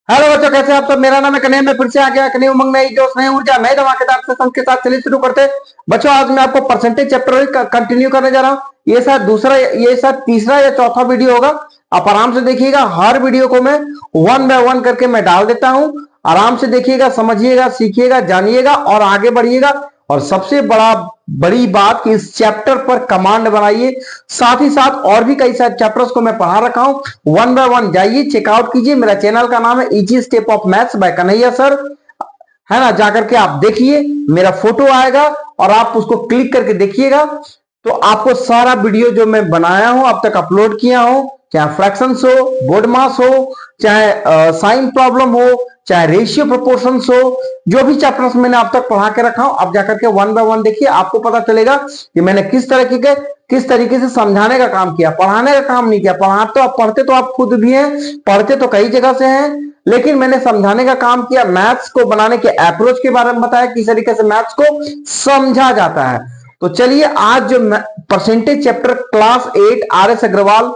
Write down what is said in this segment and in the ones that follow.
Hello बच्चों, कैसे आप सब। मेरा नाम है कन्हैया। मैं फिर से आ गया। कन्हैया उमंग, नई जोश, नई ऊर्जा, नए धमाकेदार सेशन के साथ चलिए शुरू करते हैं। बच्चों, आज मैं आपको परसेंटेज चैप्टर कंटिन्यू करने जा रहा हूँ। ये शायद तीसरा या चौथा वीडियो होगा। आप आराम से देखिएगा। हर वीडियो को मैं वन बाय वन करके मैं डाल देता हूँ। आराम से देखिएगा, समझिएगा, सीखिएगा, जानिएगा और आगे बढ़िएगा। और सबसे बड़ी बात कि इस चैप्टर पर कमांड बनाइए। साथ ही साथ और भी कई सारे चैप्टर्स को मैं पढ़ा रखा हूं। वन बाय वन जाइए, चेकआउट कीजिए। मेरा चैनल का नाम है easy step of maths by Kanhaiya sir, है ना। जाकर के आप देखिए, मेरा फोटो आएगा और आप उसको क्लिक करके देखिएगा तो आपको सारा वीडियो जो मैं बनाया हूं, अब तक अपलोड किया हूं, चाहे फ्रैक्शंस हो, बोर्ड मास हो, चाहे साइन प्रॉब्लम हो, चाहे रेशियो प्रोपोर्शंस हो, जो भी चैप्टर्स मैंने अब तक पढ़ा के रखा हूं, आप जाकर के वन बाय वन देखिए। आपको पता चलेगा कि मैंने किस तरीके से समझाने का काम किया, पढ़ाने का काम नहीं किया। पढ़ते तो आप खुद भी हैं, पढ़ते तो कई जगह से हैं, लेकिन मैंने समझाने का काम किया। मैथ्स को बनाने के अप्रोच के बारे में बताया, किस तरीके से मैथ्स को समझा जाता है। तो चलिए, आज जो percentage chapter class 8 RS Agarwal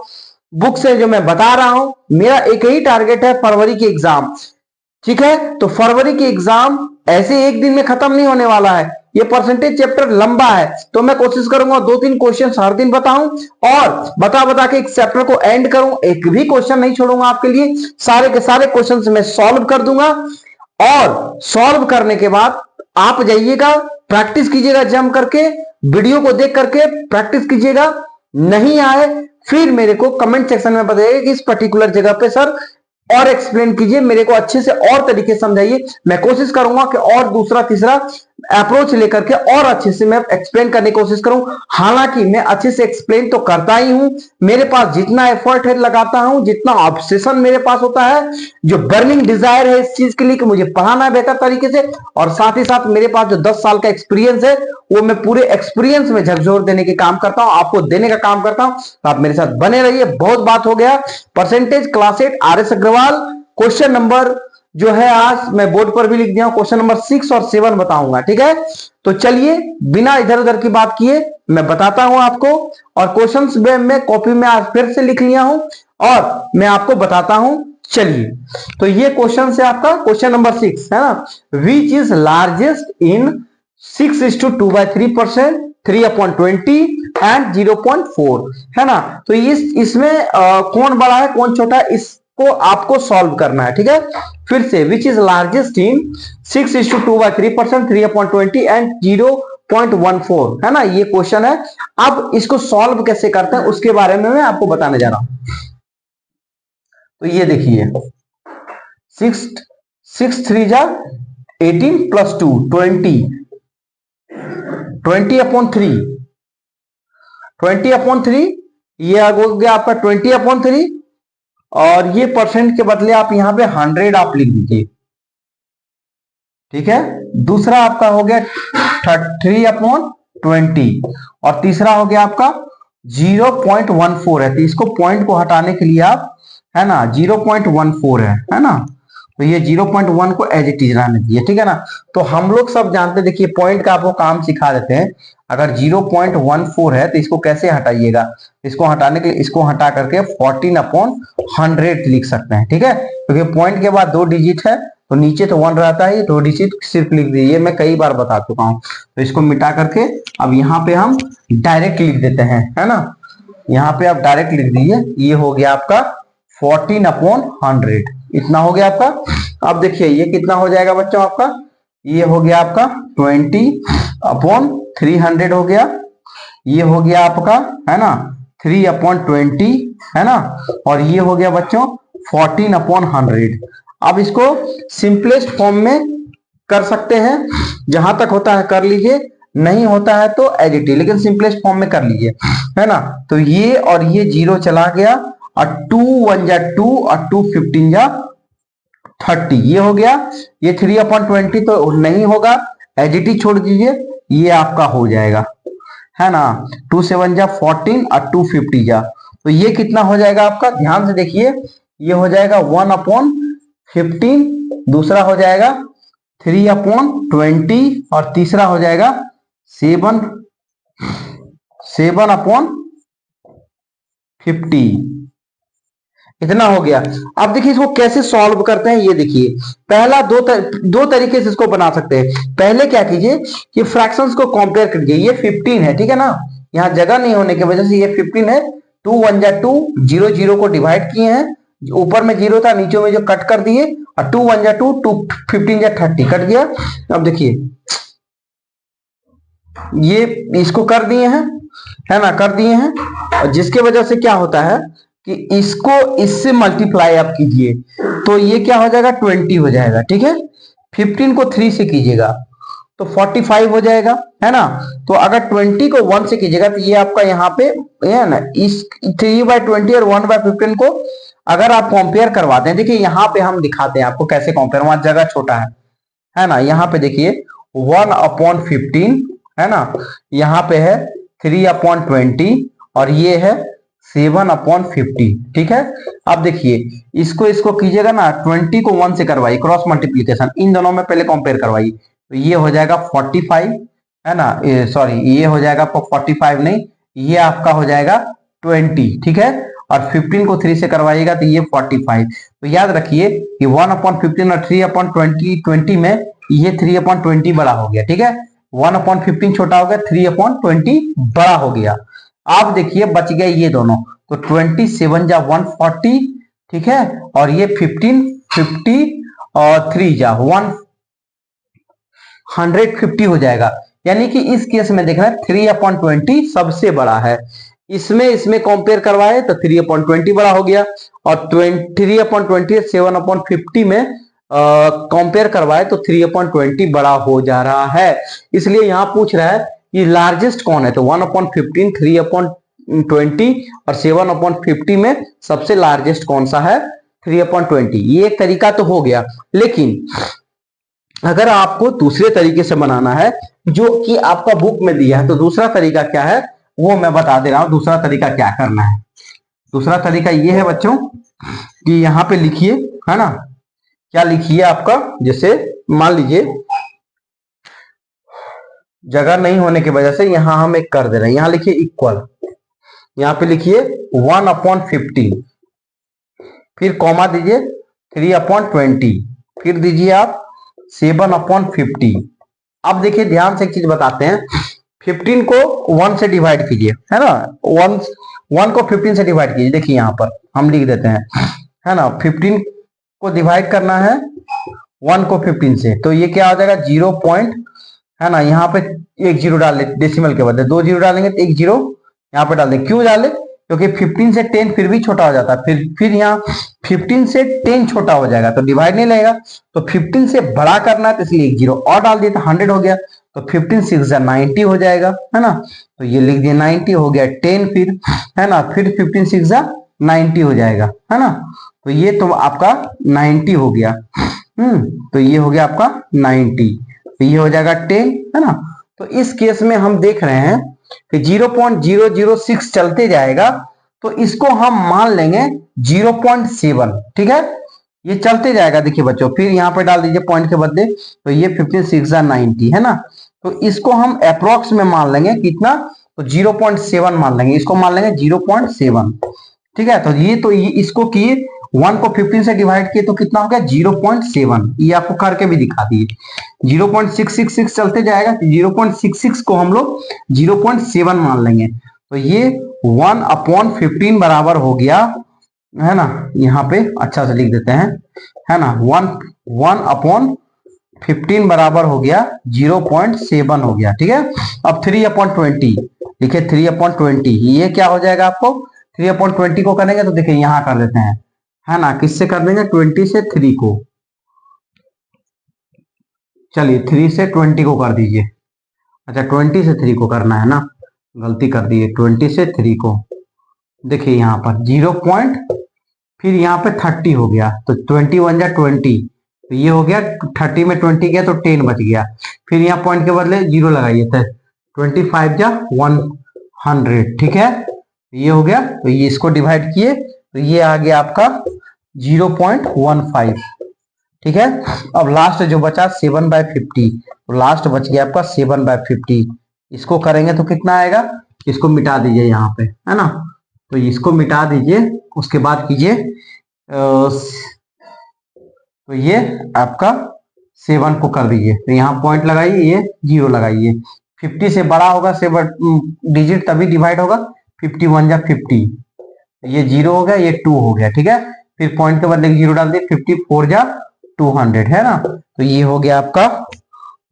book से जो मैं बता रहा हूं, मेरा एक ही टारगेट है, फरवरी की एग्जाम। ठीक है, तो फरवरी की एग्जाम ऐसे एक दिन में खत्म नहीं होने वाला है। ये परसेंटेज चैप्टर लंबा है, तो मैं कोशिश करूंगा 2-3 क्वेश्चन हर दिन बताऊं और बता के इस चैप्टर को एंड करूं। एक भी क्वेश्चन नहीं छोड़ूंगा आपके लिए। सारे के सारे क्वेश्चन मैं सॉल्व कर दूंगा और सॉल्व करने के बाद आप जाइएगा, प्रैक्टिस कीजिएगा, जम करके वीडियो को देख करके प्रैक्टिस कीजिएगा। नहीं आए फिर मेरे को कमेंट सेक्शन में बताइएगा कि इस पर्टिकुलर जगह पे सर और एक्सप्लेन कीजिए, मेरे को अच्छे से और तरीके से समझाइए। मैं कोशिश करूंगा कि और दूसरा तीसरा अप्रोच लेकर के और अच्छे से मैं एक्सप्लेन करने की कोशिश करूं। हालांकि मैं अच्छे से एक्सप्लेन तो करता ही हूं, मेरे पास जितना एफर्ट है लगाता हूं, जितना ऑब्सेशन मेरे पास होता है, जो बर्निंग डिजायर है इस चीज के लिए कि मुझे पढ़ाना है बेहतर तरीके से, और साथ ही साथ मेरे पास जो 10 साल का एक्सपीरियंस है, वो मैं पूरे एक्सपीरियंस में झकझोर देने के काम करता हूं, आपको देने का काम करता हूं। तो आप मेरे साथ बने रहिए। बहुत बात हो गया। Percentage class 8 RS Agarwal question number जो है, आज मैं बोर्ड पर भी लिख दिया हूं, क्वेश्चन नंबर 6 और 7 बताऊंगा। ठीक है, तो चलिए बिना इधर उधर की बात किए मैं बताता हूं आपको। और क्वेश्चंस में कॉपी में आज फिर से लिख लिया हूं और मैं आपको बताता हूं। चलिए, तो ये क्वेश्चन है आपका, क्वेश्चन नंबर 6 है ना। Which is largest in 6:2/3%, 3/20 and 0.4, है ना। तो इसमें कौन बड़ा है कौन छोटा है, इसको आपको सॉल्व करना है। ठीक है, फिर से, which is largest in 6:2/3%, 3/20 and 0.14, है ना। ये क्वेश्चन है। अब इसको सॉल्व कैसे करते हैं उसके बारे में मैं आपको बताने जा रहा हूं। तो ये देखिए, 6 3 + 2 20, 20/3, 20/3, ये हो गया आपका 20/3। और ये परसेंट के बदले आप यहां पे 100 आप लिख दीजिए। ठीक है, दूसरा आपका हो गया 3/20 और तीसरा हो गया आपका 0.14 है। तो इसको पॉइंट को हटाने के लिए आप, है ना, 0.14 है ना। तो ये 0.1 को एज इट इज रहने दीजिए। ठीक है ना। तो हम लोग सब जानते, देखिए पॉइंट का आपको काम सिखा देते हैं। अगर 0.14 है तो इसको कैसे हटाइएगा, इसको हटाने के लिए इसको हटा करके 14/100 लिख सकते हैं। ठीक है, क्योंकि पॉइंट के बाद 2 डिजिट है तो नीचे तो 1 रहता है, 2 डिजिट सिर्फ लिख दीजिए। मैं कई बार बता चुका हूं। तो इसको मिटा करके अब यहाँ पे हम डायरेक्ट लिख देते हैं, है ना। यहाँ पे आप डायरेक्ट लिख दीजिए। ये हो गया आपका 14/100, इतना हो गया आपका। अब देखिए ये कितना हो जाएगा बच्चों आपका, ये हो गया आपका 20/300 हो गया। ये हो गया आपका, है ना, 3/20, है ना। और ये हो गया बच्चों 14/100। अब इसको सिंपलेस्ट फॉर्म में कर सकते हैं, जहां तक होता है कर लीजिए, नहीं होता है तो एज इट इज, लेकिन सिंपलेस्ट फॉर्म में कर लीजिए, है ना। तो ये और ये 0 चला गया और 2 1 जा 2 और 2 15 जा 30, ये हो गया। ये 3/20 तो नहीं होगा, एज इट इज छोड़ दीजिए, ये आपका हो जाएगा, है ना। 2 7 जा 14 और 2 50 जा, तो ये कितना हो जाएगा आपका, ध्यान से देखिए। ये हो जाएगा 1/15, दूसरा हो जाएगा 3/20 और तीसरा हो जाएगा 7/50। इतना हो गया। अब देखिए इसको कैसे सॉल्व करते हैं, ये देखिए पहला दो तरीके से इसको बना सकते हैं। पहले क्या कीजिए कि फ्रैक्शंस को कंपेयर करिए। ये 15 है, ठीक है ना, यहाँ जगह नहीं होने की वजह से ये 15 है। 2 1 जा 2, 0 0 को डिवाइड किए हैं, ऊपर में 0 था, नीचे में जो कट कर दिए, और 2 1 जा 2, 2 15 जा 30 कट गया। अब देखिए ये इसको कर दिए हैं, है ना, कर दिए हैं, और जिसके वजह से क्या होता है कि इसको इससे मल्टीप्लाई आप कीजिए तो ये क्या हो जाएगा, 20 हो जाएगा, ठीक है। 15 को 3 से कीजिएगा तो 45 हो जाएगा, है ना। तो अगर 20 को 1 से कीजिएगा तो ये आपका यहाँ पे है ना, इस 3/20 और 1/15 को अगर आप कंपेयर करवाते हैं, देखिए यहाँ पे हम दिखाते हैं आपको कैसे कंपेयर, वहां जगह छोटा है ना। यहाँ पे देखिए 1/15 है ना, यहाँ पे है 3/20 और ये है 7/50, ठीक है। अब देखिए इसको कीजिएगा ना, 20 को 1 से करवाइए क्रॉस मल्टीप्लीकेशन, इन दोनों में पहले कंपेयर करवाइए तो ये हो जाएगा 45, है ना, सॉरी ये हो जाएगा आपको 45 नहीं, ये आपका हो जाएगा 20, ठीक है। और 15 को 3 से करवाइएगा तो ये 45। तो याद रखिए कि 1/15 और 3/20 में ये 3/20 बड़ा हो गया, ठीक है। 1/15 छोटा हो गया, 3/20 बड़ा हो गया। आप देखिए बच गए ये दोनों, तो 27 जा 140, ठीक है, और ये 15 50 और 3 जा 150 हो जाएगा। यानी कि इस केस में देखना 3/20 सबसे बड़ा है। इसमें कंपेयर करवाए तो 3/20 बड़ा हो गया, और 3/20 7/50 में कंपेयर करवाए तो 3/20 बड़ा हो जा रहा है। इसलिए यहां पूछ रहा है कि लार्जेस्ट कौन है, तो 1/15 3/20 और 7/50 में सबसे लार्जेस्ट कौन सा है, 3/20। ये एक तरीका तो हो गया, लेकिन अगर आपको दूसरे तरीके से बनाना है जो कि आपका बुक में दिया है, तो दूसरा तरीका क्या है वो मैं बता दे रहा हूं। दूसरा तरीका क्या करना है, दूसरा तरीका ये है बच्चों कि यहां पे लिखिए, है ना, क्या लिखिए आपका, जैसे मान लीजिए जगह नहीं होने की वजह से यहां हम एक कर दे रहे हैं, यहां लिखिए इक्वल, यहां पे लिखिए 1/15, फिर कॉमा दीजिए 3/20, फिर दीजिए आप 7/50। अब देखिए ध्यान से एक चीज बताते हैं, 15 को 1 से डिवाइड कीजिए, है ना, 1 को 15 से डिवाइड कीजिए। देखिए यहां पर हम लिख देते हैं, है ना, 15 को डिवाइड करना है 1 को 15 से, तो ये क्या हो जाएगा 0 पॉइंट, है ना, यहाँ पे एक जीरो डाल ले, डेसिमल के बदले 2 जीरो डालेंगे तो एक जीरो यहाँ पे डाल दें। क्यों डाले, क्योंकि 15 से 10 फिर भी छोटा हो जाता है, फिर यहाँ 15 से 10 छोटा हो जाएगा तो डिवाइड नहीं लगेगा, तो 15 से बड़ा करना है तो इसलिए एक जीरो और डाल दिया तो 100 हो गया, तो 15 6 जा 90 हो जाएगा, है ना। तो ये लिख दिया 90 हो गया 10, फिर है ना, फिर 15 6 जा 90 हो जाएगा, है ना। तो ये तो आपका 90 हो गया, तो ये हो गया आपका 90, तो ये हो जाएगा 10, है ना। तो इस केस में हम देख रहे हैं कि 0.006 चलते जाएगा, तो इसको हम मान लेंगे 0.7, ठीक है, ये चलते जाएगा। देखिए बच्चों फिर यहाँ पे डाल दीजिए पॉइंट के बदले, तो ये 15 6 जा 90, है ना। तो इसको हम अप्रोक्स में मान लेंगे कितना, तो 0.7 मान लेंगे, इसको मान लेंगे 0.7, ठीक है। तो ये इसको किए 1 को 15 से डिवाइड किए तो कितना हो गया 0.7, ये आपको करके भी दिखा दिए। 0.666 चलते जाएगा, 0.66 को हम लोग 0.7 मान लेंगे, तो ये 1/15 बराबर हो गया, है ना। यहाँ पे अच्छा से लिख देते हैं, है ना, 1/15 बराबर हो गया 0.7 हो गया, ठीक है। अब 3/20 लिखे, 3/20 ये क्या हो जाएगा आपको, 3/20 को करेंगे तो देखिए यहां कर देते हैं, है ना, किससे कर देंगे 20 से 3 को, चलिए 3 से 20 को कर दीजिए, अच्छा 20 से 3 को करना है ना, गलती कर दी है, 20 से 3 को, देखिए यहाँ पर 0 पॉइंट, फिर यहाँ पे 30 हो गया, तो 21 जा 20, तो ये हो गया 30 में 20 गया तो 10 बच गया, फिर यहाँ पॉइंट के बदले 0 लगाइए, तो 25 जा 100, ठीक है, ये हो गया। तो ये इसको डिवाइड किए तो ये आ गया आपका 0.15, ठीक है। अब लास्ट जो बचा 7/50, तो लास्ट बच गया आपका 7/50, इसको करेंगे तो कितना आएगा, इसको मिटा दीजिए यहाँ पे, है ना, तो इसको मिटा दीजिए, उसके बाद कीजिए तो ये आपका 7 को कर दीजिए, तो यहाँ पॉइंट लगाइए, ये 0 लगाइए। 50 से बड़ा होगा 7 डिजिट तभी डिवाइड होगा। 51 जा 50, ये 0 हो गया, ये 2 हो गया, ठीक है। फिर पॉइंट के बदले 0 डाल दिए, 54 जा 200 है ना, तो ये हो गया आपका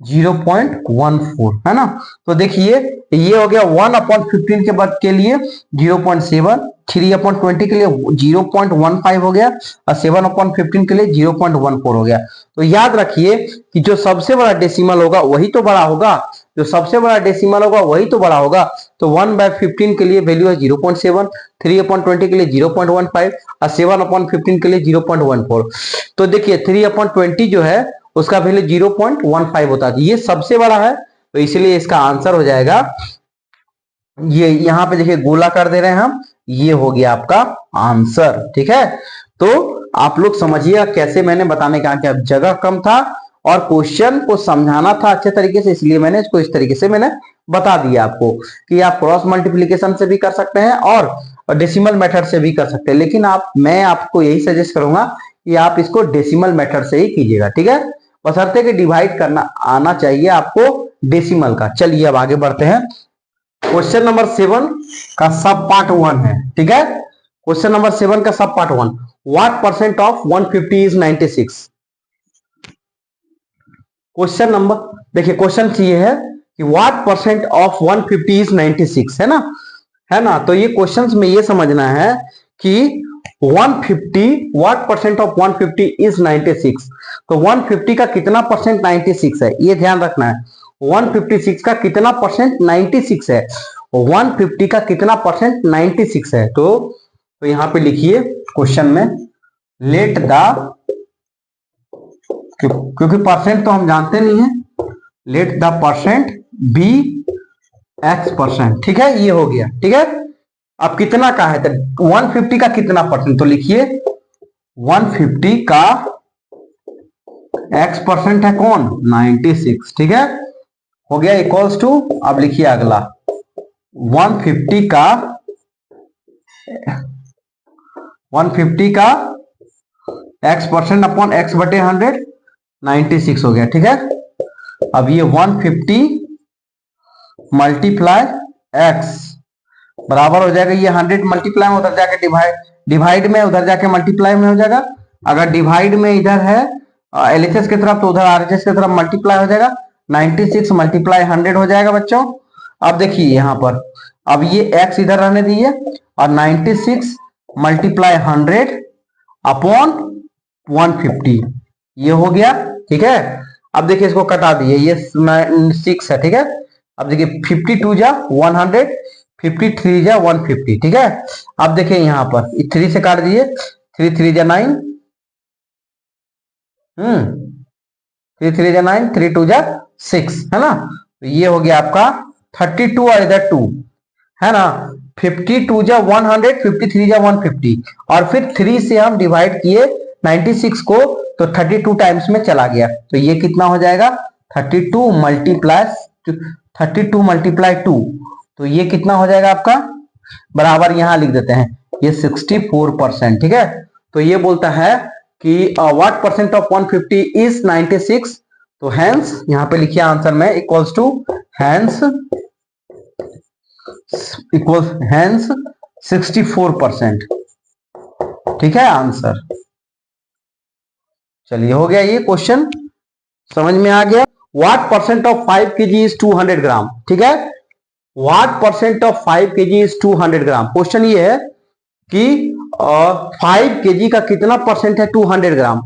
0.14 है ना। तो देखिए ये हो गया 1/15 के बाद के लिए 0.7, 3/20 के लिए 0.15 हो गया, और 7/15 के लिए 0.14 हो गया। तो याद रखिए कि जो सबसे बड़ा डेसिमल होगा वही तो बड़ा होगा, जो सबसे बड़ा डेसिमल होगा वही तो बड़ा होगा। तो 1/15 के लिए वैल्यू है 0.7, 3/20 के लिए 0.15 और 7/15 के लिए 0.14। तो देखिए 3/20 जो है उसका वैल्यू 0.15 होता है, ये सबसे बड़ा है, तो इसलिए इसका आंसर हो जाएगा ये। यहां पे देखिए गोला कर दे रहे हैं हम, ये हो गया आपका आंसर, ठीक है। तो आप लोग समझिए कैसे मैंने बताने का क्या, जगह कम था और क्वेश्चन को समझाना था अच्छे तरीके से, इसलिए मैंने इसको इस तरीके से मैंने बता दिया आपको कि आप क्रॉस मल्टीप्लीकेशन से भी कर सकते हैं और डेसिमल मेथड से भी कर सकते हैं, लेकिन मैं आपको यही सजेस्ट करूंगा कि आप इसको डेसिमल मेथड से ही कीजिएगा, ठीक है। बशर्ते कि डिवाइड करना आना चाहिए आपको डेसिमल का। चलिए अब आगे बढ़ते हैं। क्वेश्चन नंबर 7 का सब पार्ट 1 है, ठीक है। क्वेश्चन नंबर 7 का सब part 1, what percent of 150 is 96। Question number देखिए, क्वेश्चन ये है कि व्हाट परसेंट ऑफ 150 इज 96, है ना। तो ये क्वेश्चंस में ये समझना है कि 150 व्हाट परसेंट ऑफ 150 इज 96। तो 150 का कितना परसेंट 96 है, ये ध्यान रखना है। 156 का कितना परसेंट 96 है, 150 का कितना परसेंट 96 है। तो यहां पे लिखिए क्वेश्चन में लेट द, क्योंकि परसेंट तो हम जानते नहीं है, let the percent be x%, ठीक है। ये हो गया, ठीक है। अब कितना का है, तो 150 का कितना परसेंट, तो लिखिए 150 का x% है कौन, 96, ठीक है। हो गया इक्वल्स टू, अब लिखिए अगला 150 का x% अपॉन x बटे 100, 96 हो गया, ठीक है। अब ये 150 मल्टीप्लाई x बराबर हो जाएगा, ये 100 मल्टीप्लाई में उधर जाके डिवाइड में उधर जाके मल्टीप्लाई में हो जाएगा। अगर डिवाइड में इधर है एलएचएस की तरफ तो उधर आरएचएस की तरफ मल्टीप्लाई हो जाएगा। 96 मल्टीप्लाई 100 हो जाएगा बच्चों। अब देखिए यहां पर, अब ये x इधर रहने दीजिए और 96 मल्टीप्लाई 100 अपॉन 150, ये हो गया, ठीक है। अब देखिए इसको कटा दिए, ये 6 है, ठीक है। अब देखिए 52 जा 100, 53 जा 150, ठीक है। अब देखिए यहां पर 3 से काट दिए, 3 3 जा 9, 3 3 जा 9, 3 2 जा 6, है ना। तो ये हो गया आपका 32 और इधर 2, है ना। 52 जा 100, 53 जा 150 और फिर 3 से हम डिवाइड किए 96 को, तो 32 टाइम्स में चला गया, तो ये कितना हो जाएगा 32 मल्टीप्लाई 2, तो ये कितना हो जाएगा आपका, बराबर यहां लिख देते हैं, ये 64%, ठीक है। तो ये बोलता है कि व्हाट परसेंट ऑफ 150 इज 96, तो हैंस यहां पे लिखिए आंसर में इक्वल्स टू हैंस 64%, ठीक है आंसर। चलिए हो गया ये क्वेश्चन, समझ में आ गया। What percent of 5 kg is 200 ग्राम, ठीक है। What percent of 5 kg is 200 gram. Question ये है कि 5 kg का कितना परसेंट है 200 ग्राम,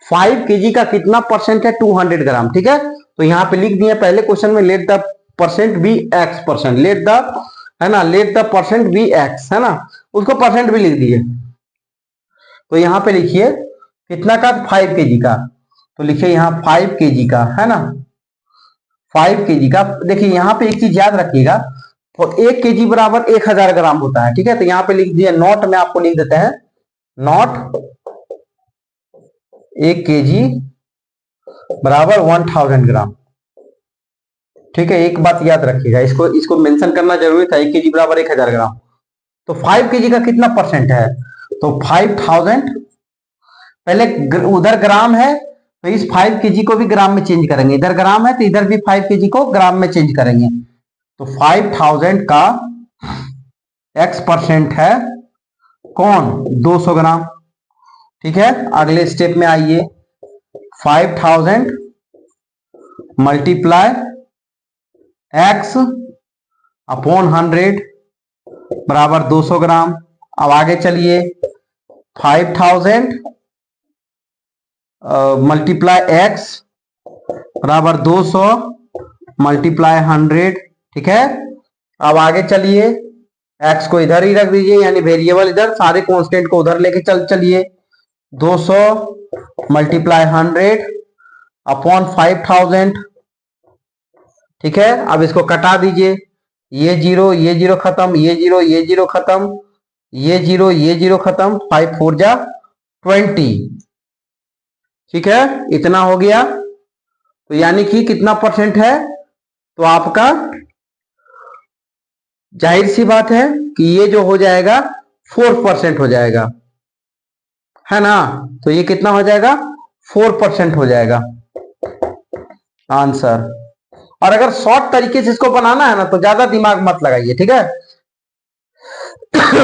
5 kg का कितना परसेंट है 200 ग्राम, ठीक है। तो यहां पे लिख दिए पहले क्वेश्चन में, let the percent be x%, let the, है ना, let the percent be x, है ना, उसको परसेंट भी लिख दिए। तो यहां पे लिखिए कितना का, 5 kg का, तो लिखिए यहां 5 kg का, है ना, 5 kg का। देखिए यहां पे एक चीज याद रखिएगा, तो 1 kg बराबर 1000 ग्राम होता है, ठीक है। तो यहां पे लिख दिया, नॉट में आपको लिख देते हैं, नॉट 1 kg बराबर 1000 ग्राम, ठीक है। एक बात याद रखिएगा, इसको मेंशन करना जरूरी था, 1 kg बराबर 1000 ग्राम। तो 5 केजी का कितना परसेंट है? तो 5000, पहले उधर ग्राम है तो इस 5 केजी को भी ग्राम में चेंज करेंगे, इधर ग्राम है तो इधर भी 5 केजी को ग्राम में चेंज करेंगे। तो 5000 का x परसेंट है कौन? 200 ग्राम। ठीक है, अगले स्टेप में आइए। 5000 मल्टीप्लाई x अपॉन 100 बराबर 200 ग्राम। अब आगे चलिए, 5000 मल्टीप्लाई x बराबर 200 मल्टीप्लाई 100। ठीक है, अब आगे चलिए, x को इधर ही रख दीजिए, यानी वेरिएबल इधर, सारे कांस्टेंट को उधर लेके चलिए। 200 मल्टीप्लाई 100 अपॉन 5000। ठीक है, अब इसको कटा दीजिए, ये जीरो खत्म, ये जीरो खत्म, ये जीरो खत्म, 5 4 जा 20। ठीक है, इतना हो गया। तो यानी कि कितना परसेंट है? तो आपका जाहिर सी बात है कि ये जो हो जाएगा 4% हो जाएगा, है ना। तो ये कितना हो जाएगा? 4% हो जाएगा आंसर। और अगर शॉर्ट तरीके से इसको बनाना है ना तो ज्यादा दिमाग मत लगाइए, ठीक है।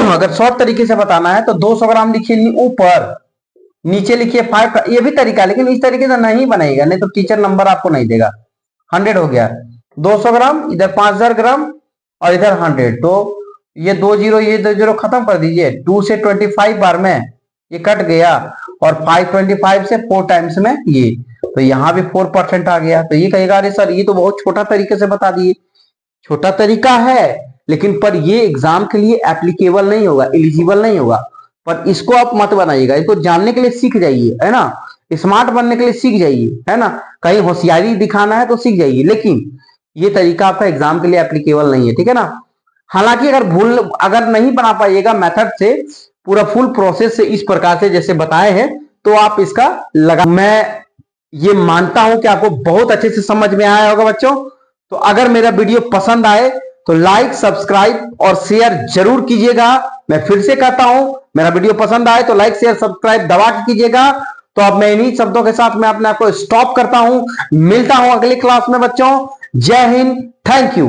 अगर शॉर्ट तरीके से बताना है तो 200 ग्राम लिखिए ऊपर, नीचे लिखिए 5। ये भी तरीका है, लेकिन इस तरीके से नहीं बनाएगा, नहीं तो टीचर नंबर आपको नहीं देगा। 100 हो गया, 200 ग्राम, इधर 5000 ग्राम और इधर 100। तो ये 2 जीरो, ये 2 जीरो खत्म कर दीजिए। 2 से 25 बार में ये कट गया, और 525 से 4 टाइम्स में ये, तो यहां भी 4% आ गया। तो ये कहेगा अरे सर ये तो बहुत छोटा तरीके से बता दिए। छोटा तरीका है, लेकिन पर ये एग्जाम के लिए एप्लीकेबल नहीं होगा, एलिजिबल नहीं होगा। पर इसको आप मत बनाइएगा, इसको जानने के लिए सीख जाइए, है ना। स्मार्ट बनने के लिए सीख जाइए, है ना। कहीं होशियारी दिखाना है तो सीख जाइए, लेकिन ये तरीका आपका एग्जाम के लिए एप्लीकेबल नहीं है, ठीक है ना। हालांकि अगर नहीं बना पाइएगा मेथड से, पूरा फुल प्रोसेस से इस प्रकार से जैसे बताए हैं, तो आप इसका लगा, मैं ये मानता हूं कि आपको बहुत अच्छे से समझ में आया होगा बच्चों। तो अगर मेरा वीडियो पसंद आए तो लाइक, सब्सक्राइब और शेयर जरूर कीजिएगा। मैं फिर से कहता हूं, मेरा वीडियो पसंद आए तो लाइक, शेयर, सब्सक्राइब दबा के कीजिएगा। तो अब मैं इन्हीं शब्दों के साथ मैं अपने आप को स्टॉप करता हूं। मिलता हूं अगली क्लास में बच्चों। जय हिंद, थैंक यू।